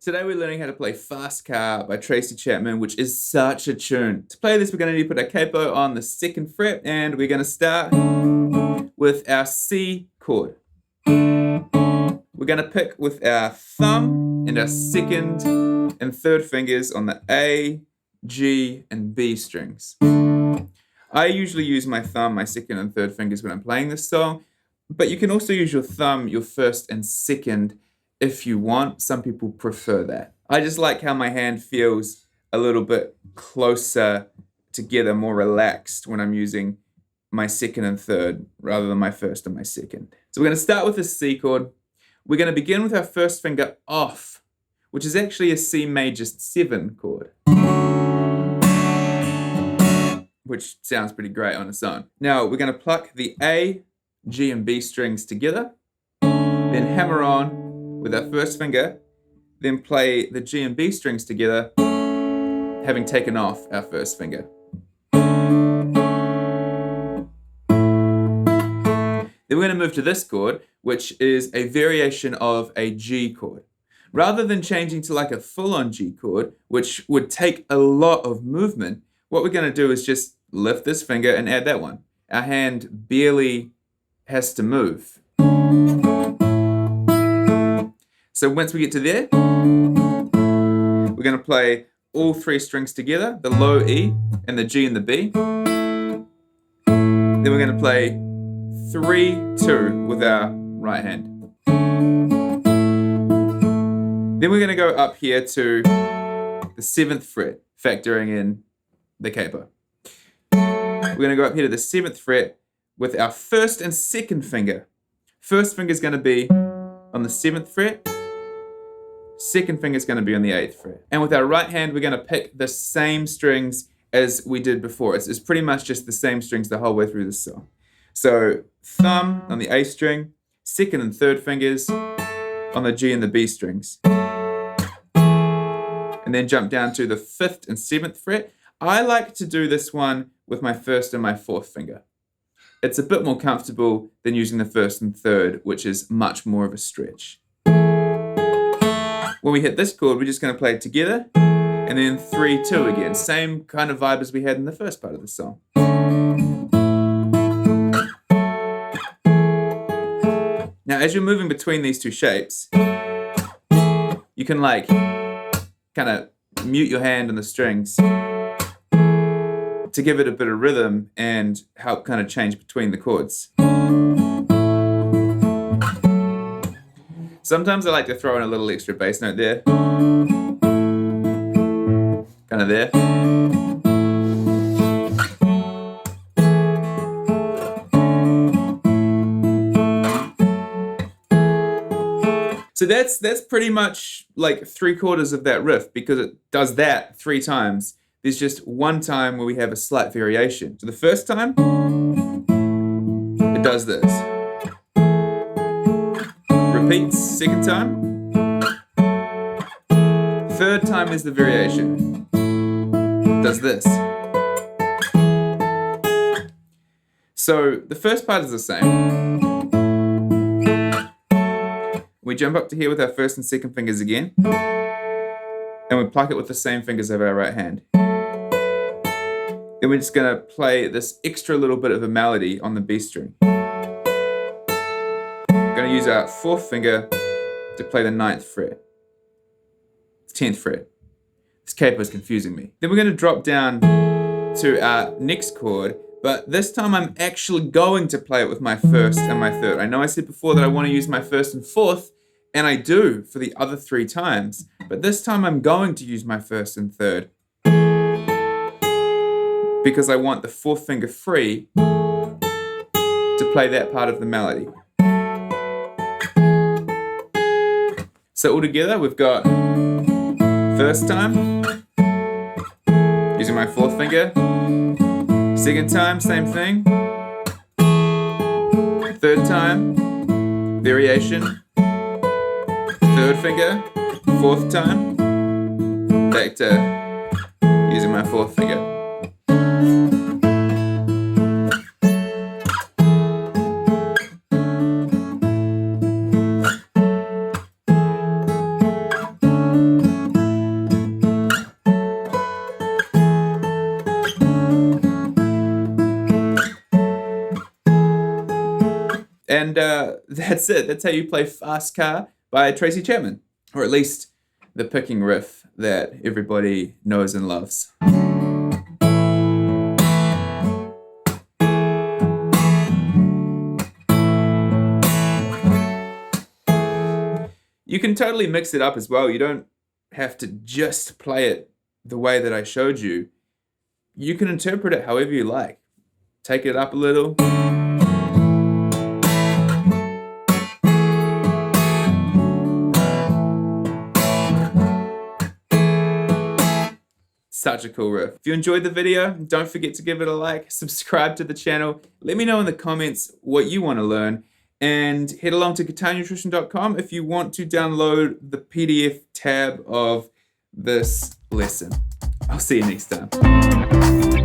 Today we're learning how to play Fast Car by Tracy Chapman, which is such a tune. To play this, we're going to need to put our capo on the 2nd fret, and we're going to start with our C chord. We're going to pick with our thumb and our 2nd and 3rd fingers on the A, G, and B strings. I usually use my thumb, my 2nd and 3rd fingers when I'm playing this song, but you can also use your thumb, your 1st and 2nd if you want. Some people prefer that. I just like how my hand feels a little bit closer together, more relaxed when I'm using my 2nd and 3rd rather than my 1st and my 2nd. So we're going to start with the C chord. We're going to begin with our 1st finger off, which is actually a C major 7 chord, which sounds pretty great on its own. Now we're going to pluck the A, G, and B strings together, then hammer on with our 1st finger, then play the G and B strings together, having taken off our 1st finger. Then we're going to move to this chord, which is a variation of a G chord. Rather than changing to like a full-on G chord, which would take a lot of movement, what we're going to do is just lift this finger and add that one. Our hand barely has to move. So once we get to there, we're going to play all 3 strings together, the low E and the G and the B. Then we're going to play 3-2 with our right hand. Then we're going to go up here to the 7th fret, factoring in the capo. We're going to go up here to the 7th fret with our 1st and 2nd finger. 1st finger is going to be on the 7th fret. 2nd finger is going to be on the 8th fret. And with our right hand, we're going to pick the same strings as we did before. It's pretty much just the same strings the whole way through the song. So thumb on the A string, 2nd and 3rd fingers on the G and the B strings. And then jump down to the 5th and 7th fret. I like to do this one with my 1st and my 4th finger. It's a bit more comfortable than using the 1st and 3rd, which is much more of a stretch. When we hit this chord, we're just going to play it together, and then 3-2 again. Same kind of vibe as we had in the first part of the song. Now, as you're moving between these two shapes, you can like kind of mute your hand on the strings to give it a bit of rhythm and help kind of change between the chords. Sometimes I like to throw in a little extra bass note there. Kind of there. So that's pretty much like 3/4 of that riff, because it does that 3 times. There's just one time where we have a slight variation. So the first time, it does this. Repeats, 2nd time. 3rd time is the variation. Does this. So the first part is the same. We jump up to here with our 1st and 2nd fingers again, and we pluck it with the same fingers of our right hand. Then we're just going to play this extra little bit of a melody on the B string. We're going to use our 4th finger to play the 9th fret. 10th fret. This capo is confusing me. Then we're going to drop down to our next chord, but this time I'm actually going to play it with my 1st and my 3rd. I know I said before that I want to use my 1st and 4th, and I do for the other 3 times, but this time I'm going to use my 1st and 3rd because I want the 4th finger free to play that part of the melody. So all together we've got 1st time, using my 4th finger. 2nd time, same thing. 3rd time, variation. 3rd finger, 4th time, back to using my 4th finger. And that's it. That's how you play Fast Car by Tracy Chapman, or at least the picking riff that everybody knows and loves. You can totally mix it up as well. You don't have to just play it the way that I showed you. You can interpret it however you like. Take it up a little. Such a cool riff. If you enjoyed the video, don't forget to give it a like, subscribe to the channel, let me know in the comments what you want to learn, and head along to guitarnutrition.com if you want to download the PDF tab of this lesson. I'll see you next time.